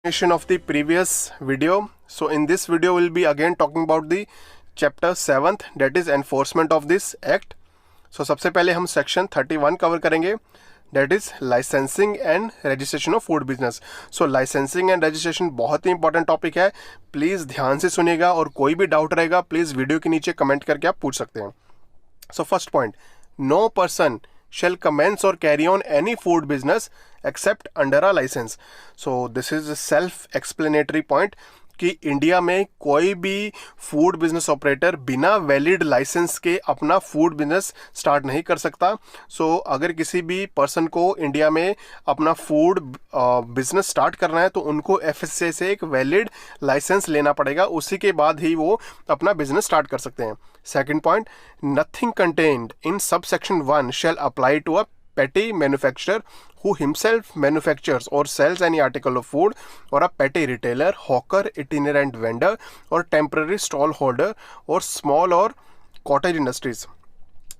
Continuation of the previous video. So in this video we'll be again talking about the chapter 7th, that is enforcement of this act. So सबसे पहले हम section 31 cover करेंगे, that is licensing and registration of food business. So licensing and registration बहुत ही important topic है, please ध्यान से सुनिएगा और कोई भी डाउट रहेगा प्लीज़ वीडियो के नीचे कमेंट करके आप पूछ सकते हैं. So first point, no person shall commence or carry on any food business except under a license. So this is a self-explanatory point कि इंडिया में कोई भी फूड बिजनेस ऑपरेटर बिना वैलिड लाइसेंस के अपना फूड बिजनेस स्टार्ट नहीं कर सकता. सो अगर किसी भी पर्सन को इंडिया में अपना फूड बिजनेस स्टार्ट करना है तो उनको एफएससीआई से एक वैलिड लाइसेंस लेना पड़ेगा, उसी के बाद ही वो अपना बिजनेस स्टार्ट कर सकते हैं. Second point, nothing contained in sub section 1 shall apply to a petty manufacturer who himself manufactures or sells any article of food, or a petty retailer, hawker, itinerant vendor, or temporary stall holder, or small or cottage industries.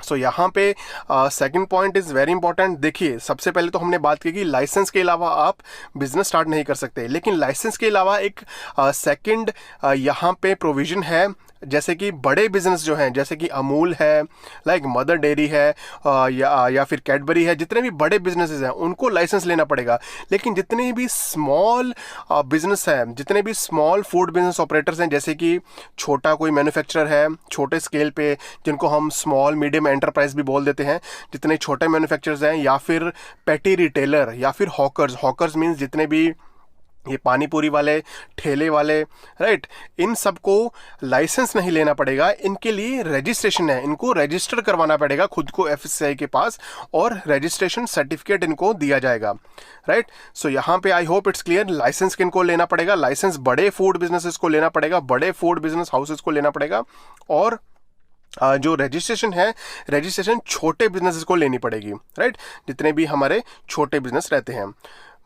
सो यहाँ पे second point is very important. देखिए, सबसे पहले तो हमने बात की कि लाइसेंस के अलावा आप बिजनेस स्टार्ट नहीं कर सकते, लेकिन लाइसेंस के अलावा एक सेकंड यहाँ पे प्रोविजन है, जैसे कि बड़े बिजनेस जो हैं, जैसे कि अमूल है, लाइक मदर डेयरी है, या फिर कैडबरी है, जितने भी बड़े बिजनेसेस हैं उनको लाइसेंस लेना पड़ेगा. लेकिन जितने भी स्मॉल बिजनेस हैं, जितने भी स्मॉल फूड बिजनेस ऑपरेटर्स हैं, जैसे कि छोटा कोई मैन्युफैक्चरर है छोटे स्केल पे, जिनको हम स्मॉल मीडियम एंटरप्राइज भी बोल देते हैं, जितने छोटे मैन्युफैक्चरर्स हैं, या फिर पेटी रिटेलर, या फिर हॉकर्स मीन्स जितने भी ये पानी पूरी वाले, ठेले वाले, राइट, इन सबको लाइसेंस नहीं लेना पड़ेगा. इनके लिए रजिस्ट्रेशन है, इनको रजिस्टर करवाना पड़ेगा खुद को एफएससीआई के पास, और रजिस्ट्रेशन सर्टिफिकेट इनको दिया जाएगा, राइट. सो यहाँ पे I hope it's clear. Licence किनको लेना पड़ेगा? लाइसेंस बड़े फूड बिजनेसेस को लेना पड़ेगा, बड़े फूड बिजनेस हाउसेस को लेना पड़ेगा, और जो रजिस्ट्रेशन है, रजिस्ट्रेशन छोटे बिजनेसेस को लेनी पड़ेगी, राइट, जितने भी हमारे छोटे बिजनेस रहते हैं.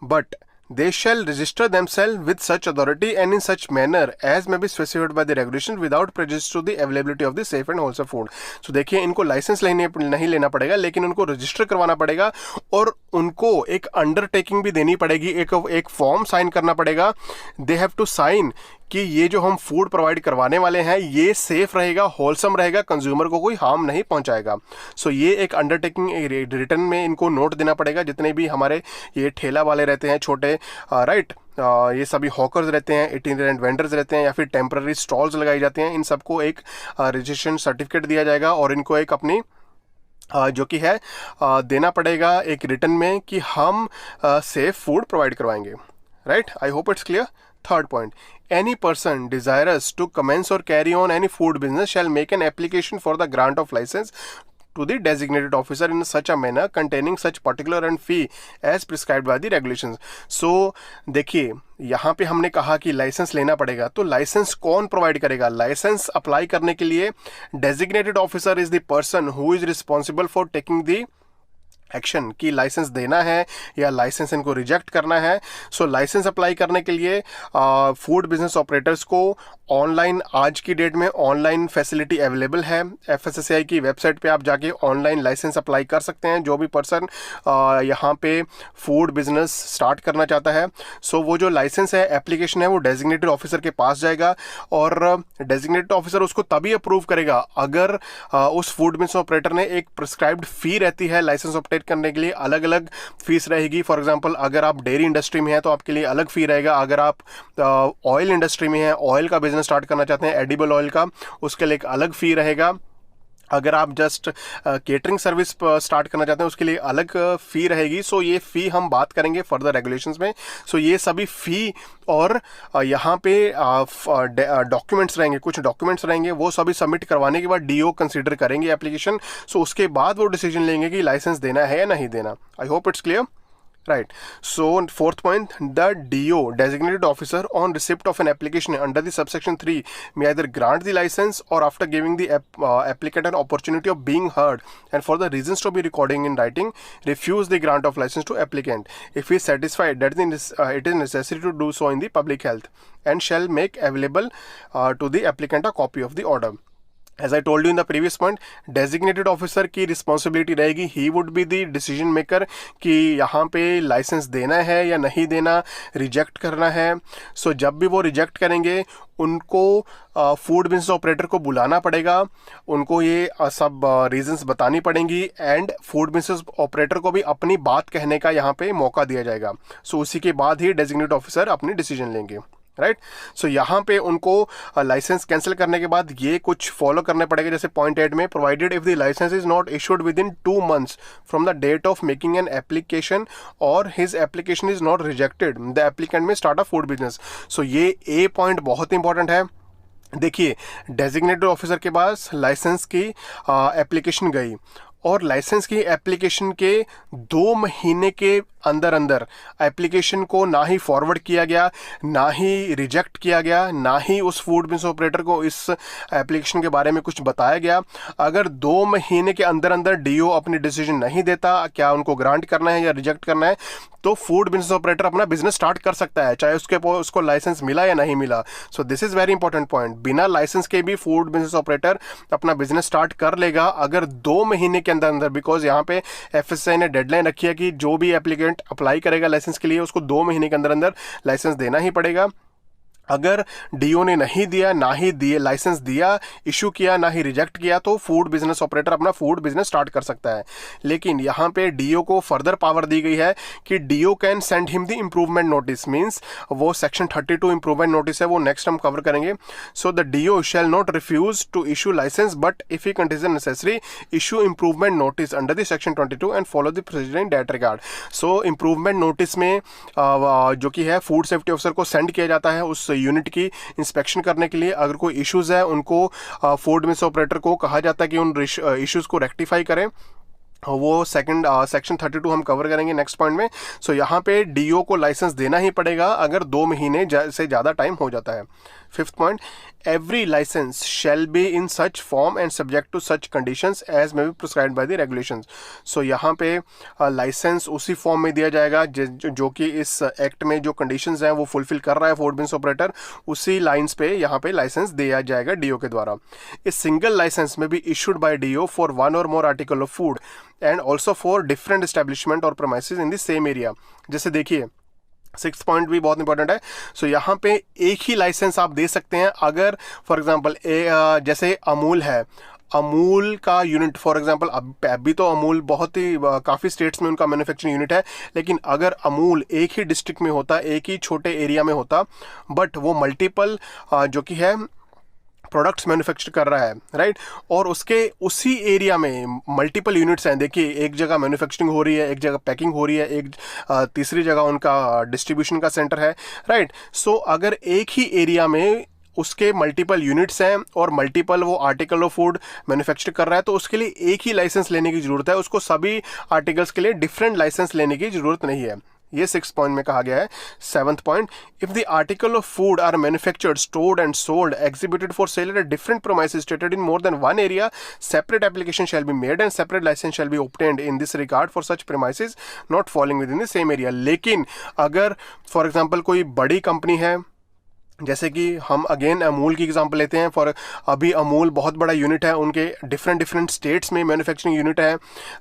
But they shall register themselves with such authority and in such manner as may be specified by the regulation without prejudice to the availability of the safe and wholesome food. So देखिए, इनको licence नहीं लेना पड़ेगा, लेकिन उनको register करवाना पड़ेगा, और उनको एक अंडरटेकिंग भी देनी पड़ेगी, एक फॉर्म साइन करना पड़ेगा. दे हैव टू साइन कि ये जो हम फूड प्रोवाइड करवाने वाले हैं ये सेफ रहेगा, होलसम रहेगा, कंज्यूमर को कोई हार्म नहीं पहुंचाएगा. सो ये एक अंडरटेकिंग रिटर्न में इनको नोट देना पड़ेगा. जितने भी हमारे ये ठेला वाले रहते हैं छोटे, राइट, ये सभी हॉकर्स रहते हैं, इटिनरेंट वेंडर्स रहते हैं, या फिर टेम्पररी स्टॉल्स लगाई जाते हैं, इन सबको एक रजिस्ट्रेशन सर्टिफिकेट दिया जाएगा, और इनको एक अपनी जो कि है देना पड़ेगा एक रिटर्न में कि हम सेफ फूड प्रोवाइड करवाएंगे, right. I hope it's clear. Third point, any person desirous to commence or carry on any food business shall make an application for the grant of license to the designated officer in such a manner containing such particular and fee as prescribed by the regulations. So देखिए, यहाँ पे हमने कहा कि licence लेना पड़ेगा, तो licence कौन प्रोवाइड करेगा? लाइसेंस अप्लाई करने के लिए designated officer is the person who is responsible for taking the action कि लाइसेंस देना है या लाइसेंस इनको रिजेक्ट करना है. सो लाइसेंस अप्लाई करने के लिए फूड बिजनेस ऑपरेटर्स को ऑनलाइन, आज की डेट में ऑनलाइन फैसिलिटी अवेलेबल है. एफएससीआई की वेबसाइट पे आप जाके ऑनलाइन लाइसेंस अप्लाई कर सकते हैं, जो भी पर्सन यहाँ पे फूड बिजनेस स्टार्ट करना चाहता है. सो वो जो लाइसेंस है, एप्लीकेशन है, वो डेजिग्नेटेड ऑफिसर के पास जाएगा, और डेजिग्नेटेड ऑफिसर उसको तभी अप्रूव करेगा अगर उस फूड बिजनेस ऑपरेटर ने एक प्रिस्क्राइब्ड फी रहती है लाइसेंस ऑपरेट करने के लिए, अलग अलग फीस रहेगी. फॉर एग्जांपल, अगर आप डेयरी इंडस्ट्री में हैं तो आपके लिए अलग फी रहेगा. अगर आप ऑयल इंडस्ट्री में हैं, ऑयल का बिजनेस स्टार्ट करना चाहते हैं, एडिबल ऑयल का, उसके लिए एक अलग फी रहेगा. अगर आप जस्ट केटरिंग सर्विस स्टार्ट करना चाहते हैं उसके लिए अलग फ़ी रहेगी. सो ये फ़ी हम बात करेंगे फर्दर रेगुलेशंस में. सो ये सभी फ़ी और यहाँ पे डॉक्यूमेंट्स रहेंगे, कुछ डॉक्यूमेंट्स रहेंगे, वो सभी सबमिट करवाने के बाद डीओ कंसीडर करेंगे एप्लीकेशन. सो उसके बाद वो डिसीजन लेंगे कि लाइसेंस देना है या नहीं देना. आई hope it's clear. Right. So fourth point, the DO, designated officer, on receipt of an application under the subsection 3 may either grant the license or after giving the applicant an opportunity of being heard and for the reasons to be recording in writing, refuse the grant of license to applicant if he is satisfied that it is necessary to do so in the public health, and shall make available to the applicant a copy of the order. As I told you in the previous point, designated officer की responsibility रहेगी, he would be the decision maker कि यहाँ पे licence देना है या नहीं देना, रिजेक्ट करना है. सो जब भी वो रिजेक्ट करेंगे उनको फूड बिजनेस ऑपरेटर को बुलाना पड़ेगा, उनको ये सब रीजंस बतानी पड़ेंगी एंड फूड बिजनेस ऑपरेटर को भी अपनी बात कहने का यहाँ पे मौका दिया जाएगा. सो उसी के बाद ही डेजिग्नेटेड ऑफिसर अपनी डिसीजन लेंगे. राइट. सो यहाँ पे उनको लाइसेंस कैंसिल करने के बाद ये कुछ फॉलो करने पड़ेगा. जैसे पॉइंट 8 में, provided if the licence is not issued within 2 months from the date of making an application और his application is not rejected, the applicant may start a food business. So ये a point बहुत important है. देखिए, designated officer के पास licence की application गई और licence की एप्लीकेशन के 2 महीने के अंदर अंदर एप्लीकेशन को ना ही फॉरवर्ड किया गया, ना ही रिजेक्ट किया गया, ना ही उस फूड बिजनेस ऑपरेटर को इस एप्लीकेशन के बारे में कुछ बताया गया. अगर 2 महीने के अंदर अंदर डीओ अपनी डिसीजन नहीं देता क्या उनको ग्रांट करना है या रिजेक्ट करना है, तो फूड बिजनेस ऑपरेटर अपना बिजनेस स्टार्ट कर सकता है, चाहे उसको लाइसेंस मिला या नहीं मिला. So this is very important point. बिना लाइसेंस के भी फूड बिजनेस ऑपरेटर अपना बिजनेस स्टार्ट कर लेगा अगर 2 महीने के अंदर अंदर. बिकॉज यहाँ पे एफएसआई ने डेडलाइन रखी है कि जो भी एप्लीकेंट अप्लाई करेगा लाइसेंस के लिए उसको 2 महीने के अंदर अंदर लाइसेंस देना ही पड़ेगा. अगर डीओ ने नहीं दिया, ना ही दिए लाइसेंस दिया, इशू किया, ना ही रिजेक्ट किया, तो फूड बिजनेस ऑपरेटर अपना फूड बिजनेस स्टार्ट कर सकता है. लेकिन यहाँ पे डीओ को फर्दर पावर दी गई है कि DO can send him the improvement notice. Means वो सेक्शन 32 इंप्रूवमेंट नोटिस है, वो नेक्स्ट हम कवर करेंगे. So the DO shall not refuse to issue licence but if he condition necessary issue improvement notice under the section 22 and follow the procedure in that regard. So improvement notice में जो कि है food safety officer को send किया जाता है उस unit की इंस्पेक्शन करने के लिए. अगर कोई इश्यूज है उनको फूड बिजनेस ऑपरेटर को कहा जाता है कि उन इश्यूज को रेक्टिफाई करें. वो सेक्शन 32 हम कवर करेंगे नेक्स्ट पॉइंट में. सो यहाँ पे डीओ को लाइसेंस देना ही पड़ेगा अगर 2 महीने से ज़्यादा टाइम हो जाता है. 5th point, every licence shall be in such form and subject to such conditions as may be prescribed by the regulations. So यहाँ पे लाइसेंस उसी फॉर्म में दिया जाएगा जो कि इस एक्ट में जो कंडीशंस हैं वो फुलफिल कर रहा है फूड बिजनेस ऑपरेटर, उसी लाइंस पे यहाँ पे लाइसेंस दिया जाएगा डीओ के द्वारा. इस सिंगल लाइसेंस में be issued by DO for 1 or more article of food and also for different establishment और premises in the same area. जैसे देखिए 6th पॉइंट भी बहुत इंपॉर्टेंट है. सो यहाँ पे एक ही लाइसेंस आप दे सकते हैं अगर फॉर एग्जांपल जैसे अमूल है, अमूल का यूनिट फॉर एग्जांपल अभी तो अमूल बहुत ही काफ़ी स्टेट्स में उनका मैन्युफैक्चरिंग यूनिट है, लेकिन अगर अमूल एक ही डिस्ट्रिक्ट में होता, एक ही छोटे एरिया में होता, बट वो मल्टीपल जो कि है प्रोडक्ट्स मैन्युफैक्चर कर रहा है, राइट, और उसके उसी एरिया में मल्टीपल यूनिट्स हैं. देखिए, एक जगह मैन्युफैक्चरिंग हो रही है, एक जगह पैकिंग हो रही है, एक तीसरी जगह उनका डिस्ट्रीब्यूशन का सेंटर है, राइट. सो अगर एक ही एरिया में उसके मल्टीपल यूनिट्स हैं और मल्टीपल वो आर्टिकल ऑफ फूड मैन्युफैक्चर कर रहा है, तो उसके लिए एक ही लाइसेंस लेने की ज़रूरत है, उसको सभी आर्टिकल्स के लिए डिफरेंट लाइसेंस लेने की ज़रूरत नहीं है. ये 6th पॉइंट में कहा गया है. 7th point, if the article of food are manufactured, stored and sold, exhibited for sale at different premises stated in more than 1 area, separate application shall be made and separate licence shall be obtained in this regard for such premises not falling within the same area. लेकिन अगर for example कोई बड़ी company है, जैसे कि हम again Amul की example लेते हैं, फॉर अभी अमूल बहुत बड़ा यूनिट है, उनके डिफरेंट स्टेट्स में मैन्युफैक्चरिंग यूनिट है,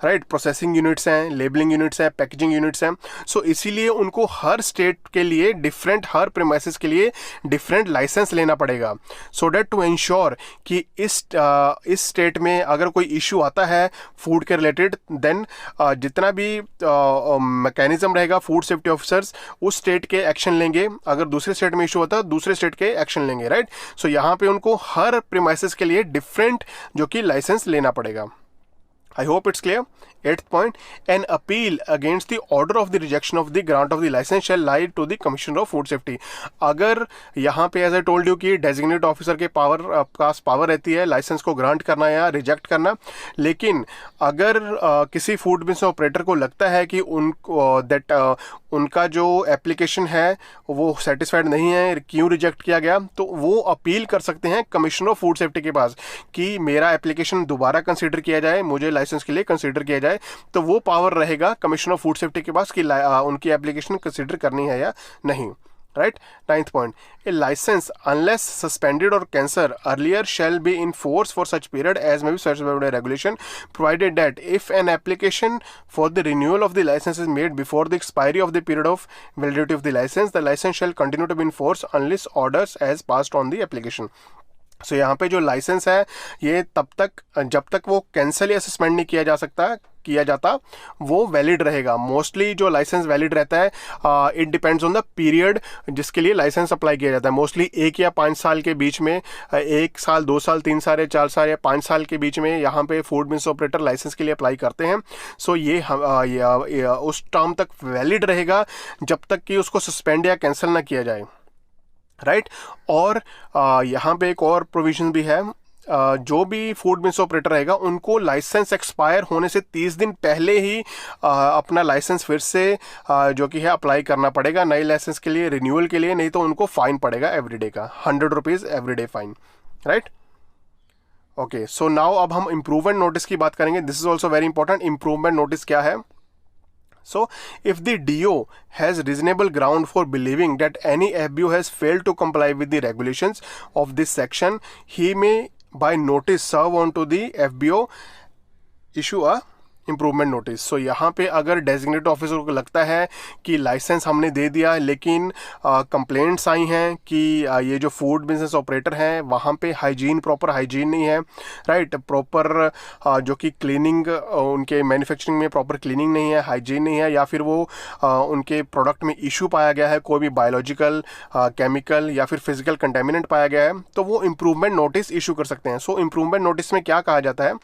राइट, प्रोसेसिंग यूनिट्स हैं, लेबलिंग यूनिट्स हैं, पैकेजिंग यूनिट्स हैं. सो इसीलिए उनको हर स्टेट के लिए हर प्रीमाइसेस के लिए डिफरेंट लाइसेंस लेना पड़ेगा, सो डैट टू इंश्योर कि इस स्टेट में अगर कोई इशू आता है फूड के रिलेटेड, देन जितना भी मैकेनिज्म रहेगा फूड सेफ्टी ऑफिसर्स उस स्टेट के एक्शन लेंगे. अगर दूसरे स्टेट में इशू होता है दूसरे स्टेट के एक्शन लेंगे, राइट. सो यहाँ पे उनको हर प्रीमाइसेस के लिए डिफरेंट जो कि लाइसेंस लेना पड़ेगा. I hope it's clear. 8th point, an appeal against the order of the rejection of the grant of the license shall lie to the Commissioner of Food Safety. अगर यहाँ पे as I told you कि designated officer के पास power रहती है licence को grant करना या रिजेक्ट करना, लेकिन अगर किसी फूड बिजनेस ऑपरेटर को लगता है कि उनका जो एप्लीकेशन है वो सेटिस्फाइड नहीं है, क्यों रिजेक्ट किया गया, तो वो अपील कर सकते हैं कमिश्नर ऑफ फूड सेफ्टी के पास कि मेरा एप्लीकेशन दोबारा कंसीडर किया जाए, मुझे लाइसेंस के लिए कंसीडर किया जाए. तो वो पावर रहेगा कमिश्नर ऑफ फूड सेफ्टी के पास कि उनकी एप्लीकेशन कंसीडर करनी है या नहीं. right? Ninth point, a license unless suspended or cancelled earlier shall be in force for such period as may be specified by regulation, provided that if an application for the renewal of the license is made before the expiry of the period of validity of the license shall continue to be in force unless orders as passed on the application. So यहाँ पे जो licence है ये तब तक जब तक वो कैंसिल या सस्पेंड नहीं किया जाता वो वैलिड रहेगा. मोस्टली जो लाइसेंस वैलिड रहता है it depends on the period जिसके लिए लाइसेंस अप्लाई किया जाता है. मोस्टली 1 या 5 साल के बीच में, 1 साल 2 साल 3 साल या 4 साल या 5 साल के बीच में यहाँ पे फूड बिजनेस ऑपरेटर लाइसेंस के लिए अप्लाई करते हैं. सो ये उस टर्म तक वैलिड रहेगा जब तक कि उसको सस्पेंड या कैंसिल ना किया जाए, राइट. और यहाँ पे एक और प्रोविजन भी है, जो भी फूड बिजनेस ऑपरेटर रहेगा उनको लाइसेंस एक्सपायर होने से 30 दिन पहले ही अपना लाइसेंस फिर से जो कि है अप्लाई करना पड़ेगा नए लाइसेंस के लिए, रिन्यूअल के लिए, नहीं तो उनको फाइन पड़ेगा एवरीडे का 100 rupees everyday fine, right. Okay, so now अब हम इम्प्रूवमेंट नोटिस की बात करेंगे. This is also very important. Improvement notice क्या है? So, if the DO has reasonable ground for believing that any FBO has failed to comply with the regulations of this section, he may, by notice serve on to the FBO, issue a improvement notice. So यहाँ पे अगर designated officer को लगता है कि licence हमने दे दिया लेकिन कंप्लेंट्स आई हैं कि ये जो फूड बिजनेस ऑपरेटर हैं वहाँ पे प्रॉपर हाइजीन नहीं है, राइट. प्रॉपर जो कि क्लीनिंग उनके मैन्युफैक्चरिंग में प्रॉपर क्लीनिंग नहीं है, हाइजीन नहीं है, या फिर वो उनके प्रोडक्ट में इशू पाया गया है, कोई भी बायोलॉजिकल, केमिकल या फिर फिजिकल कंटेमिनेंट पाया गया है, तो वो इम्प्रूवमेंट नोटिस इशू कर सकते हैं. सो इम्प्रूवमेंट नोटिस में क्या कहा जाता है?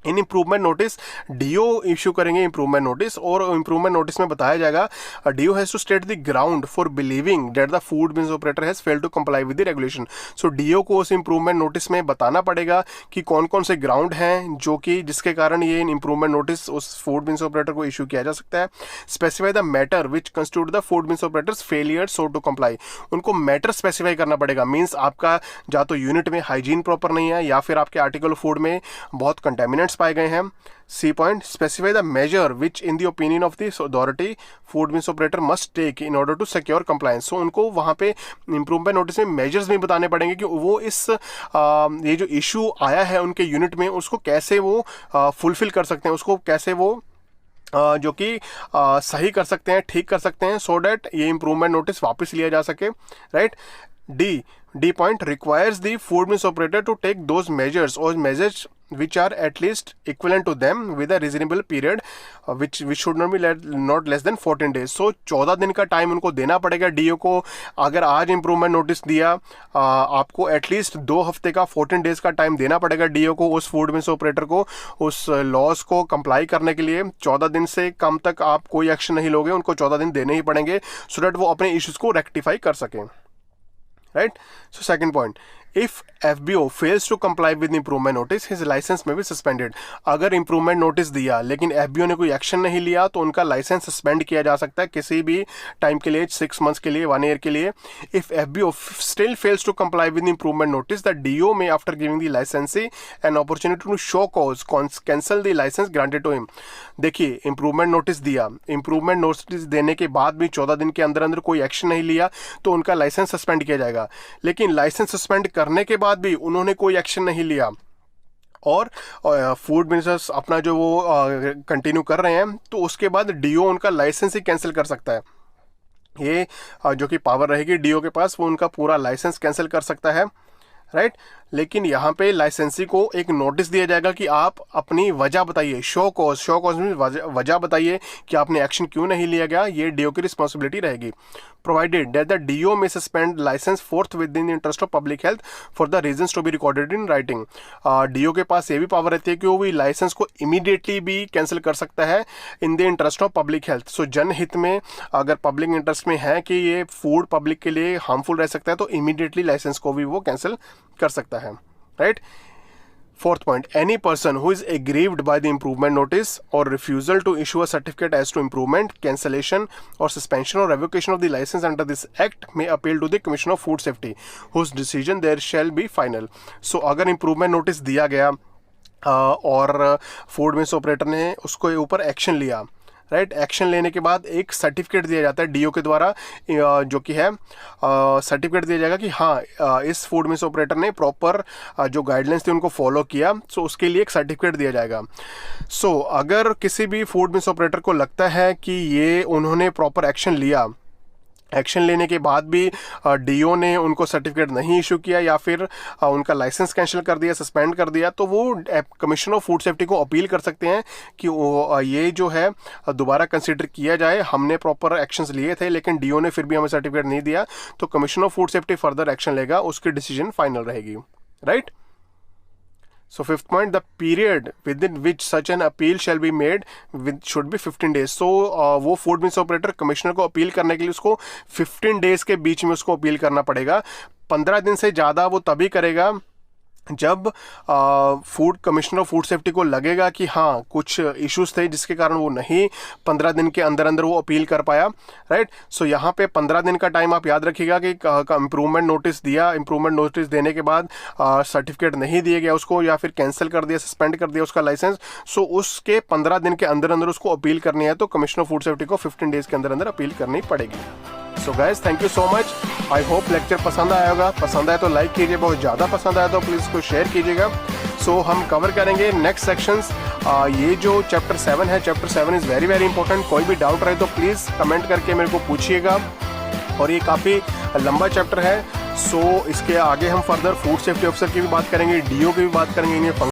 In improvement notice DO issue करेंगे इम्प्रूवमेंट नोटिस, और इम्प्रूवमेंट नोटिस में बताया जाएगा DO has to state the ground for believing that the food business operator has failed to comply with the regulation. So DO को उस improvement notice में बताना पड़ेगा कि कौन कौन से ग्राउंड हैं जो कि जिसके कारण ये इम्प्रूवमेंट नोटिस उस फूड बिजनेस ऑपरेटर को इशू किया जा सकता है. Specify the matter which constitute the food business operators failure so to comply. उनको मैटर स्पेसिफाई करना पड़ेगा. मीन्स आपका या तो यूनिट में हाइजीन प्रॉपर नहीं है या फिर आपके आर्टिकल फूड में बहुत कंटेमिनेंट्स पाए गए हैं. C point, specify the measure which in the opinion of the authority food business operator must take in order to secure compliance. So उनको वहाँ पे इम्प्रूवमेंट नोटिस में मेजर्स भी बताने पड़ेंगे कि वो इस ये जो इशू आया है उनके यूनिट में उसको कैसे वो फुलफिल कर सकते हैं, उसको कैसे वो जो कि सही कर सकते हैं, ठीक कर सकते हैं, सो डैट ये इम्प्रूवमेंट नोटिस वापस लिया जा सके, right. D point, requires the food business operator to take those measures or measures which are at least equivalent to them with a reasonable period which should not be not less than 14 days. So 14 दिन का time उनको देना पड़ेगा do को. अगर आज improvement notice दिया आपको एटलीस्ट 2 हफ्ते का 14 डेज का टाइम देना पड़ेगा डीओ को उस फूड बिजनेस ऑपरेटर को उस लॉस को कंप्लाई करने के लिए. 14 दिन से कम तक आप कोई एक्शन नहीं लोगे, उनको 14 दिन देने ही पड़ेंगे सो डैट वो अपने इश्यूज को रेक्टिफाई कर सकें, right. So second point, if FBO fails to comply with the improvement notice, his license may be suspended. अगर improvement notice दिया लेकिन FBO ने कोई एक्शन नहीं लिया तो उनका लाइसेंस सस्पेंड किया जा सकता है किसी भी टाइम के लिए, 6 months के लिए, 1 year के लिए. If FBO still fails to comply with the improvement notice, the DO may, after giving the licensee an opportunity to show cause, cancel the license granted to him. देखिए improvement notice दिया, improvement notice देने के बाद भी 14 दिन के अंदर अंदर कोई एक्शन नहीं लिया तो उनका लाइसेंस सस्पेंड किया जाएगा. लेकिन लाइसेंस सस्पेंड करने के बाद भी उन्होंने कोई एक्शन नहीं लिया और फूड बिजनेस अपना जो वो कंटिन्यू कर रहे हैं तो उसके बाद डीओ उनका लाइसेंस ही कैंसिल कर सकता है. ये जो कि पावर रहेगी डीओ के पास, वो उनका पूरा लाइसेंस कैंसिल कर सकता है, राइट. लेकिन यहाँ पे लाइसेंसी को एक नोटिस दिया जाएगा कि आप अपनी वजह बताइए, शो कॉज में वजह बताइए कि आपने एक्शन क्यों नहीं लिया गया. ये डीओ की रिस्पॉन्सिबिलिटी रहेगी. Provided that the DO may suspend licence forthwith in interest of public health for the reasons to be recorded in writing. DO के पास ये भी पावर रहती है कि वो भी लाइसेंस को इमीडिएटली भी कैंसिल कर सकता है in the interest of public health. So जनहित में अगर पब्लिक इंटरेस्ट में है कि ये फूड पब्लिक के लिए हार्मफुल रह सकता है तो इमीडिएटली लाइसेंस को भी वो कैंसिल कर सकता है, right. Fourth point, any person who is aggrieved by the improvement notice or refusal to issue a certificate as to improvement, cancellation or suspension or revocation of the license under this act may appeal to the Commission of Food Safety, whose decision there shall be final. So अगर improvement notice दिया गया और food business operator ने उसको ऊपर action लिया, right. Action लेने के बाद एक सर्टिफिकेट दिया जाता है डीओ के द्वारा, जो कि है सर्टिफिकेट दिया जाएगा कि हाँ इस फूड मिस ऑपरेटर ने प्रॉपर जो गाइडलाइंस थी उनको फॉलो किया, सो उसके लिए एक सर्टिफिकेट दिया जाएगा। सो अगर किसी भी फूड मिस ऑपरेटर को लगता है कि ये उन्होंने प्रॉपर एक्शन लिया, एक्शन लेने के बाद भी डीओ ने उनको सर्टिफिकेट नहीं इशू किया या फिर उनका लाइसेंस कैंसिल कर दिया, सस्पेंड कर दिया, तो वो कमिश्नर ऑफ फूड सेफ्टी को अपील कर सकते हैं कि ये जो है दोबारा कंसिडर किया जाए, हमने प्रॉपर एक्शंस लिए थे लेकिन डीओ ने फिर भी हमें सर्टिफिकेट नहीं दिया, तो commissioner of food safety further action लेगा, उसकी डिसीजन फाइनल रहेगी, right. So fifth point, the period within which such an appeal shall be made should be 15 days. So वो फूड मिस ऑपरेटर कमिश्नर को appeal करने के लिए उसको 15 days के बीच में उसको अपील करना पड़ेगा। 15 दिन से ज़्यादा वो तभी करेगा जब food commissioner of food safety को लगेगा कि हाँ कुछ इश्यूज थे जिसके कारण वो नहीं 15 दिन के अंदर अंदर वो अपील कर पाया, राइट। सो यहाँ पे 15 दिन का टाइम आप याद रखिएगा कि इम्प्रूवमेंट नोटिस दिया, इम्प्रूवमेंट नोटिस देने के बाद सर्टिफिकेट नहीं दिया गया उसको या फिर कैंसिल कर दिया, सस्पेंड कर दिया उसका लाइसेंस, सो उसके 15 दिन के अंदर अंदर उसको अपील करनी है, तो कमिश्नर ऑफ फूड सेफ्टी को 15 डेज के अंदर अंदर अपील करनी पड़ेगी। So guys thank you so much, I hope lecture पसंद आया होगा, पसंद आया तो लाइक कीजिए, बहुत ज़्यादा पसंद आया तो प्लीज़ इसको शेयर कीजिएगा। सो हम कवर करेंगे नेक्स्ट सेक्शंस, ये जो चैप्टर 7 है, chapter 7 is very very important, कोई भी डाउट रहे तो प्लीज़ कमेंट करके मेरे को पूछिएगा, और ये काफ़ी लंबा चैप्टर है। सो इसके आगे हम फर्दर फूड सेफ्टी ऑफिसर की भी बात करेंगे, डीओ की भी बात करेंगे, इन्हें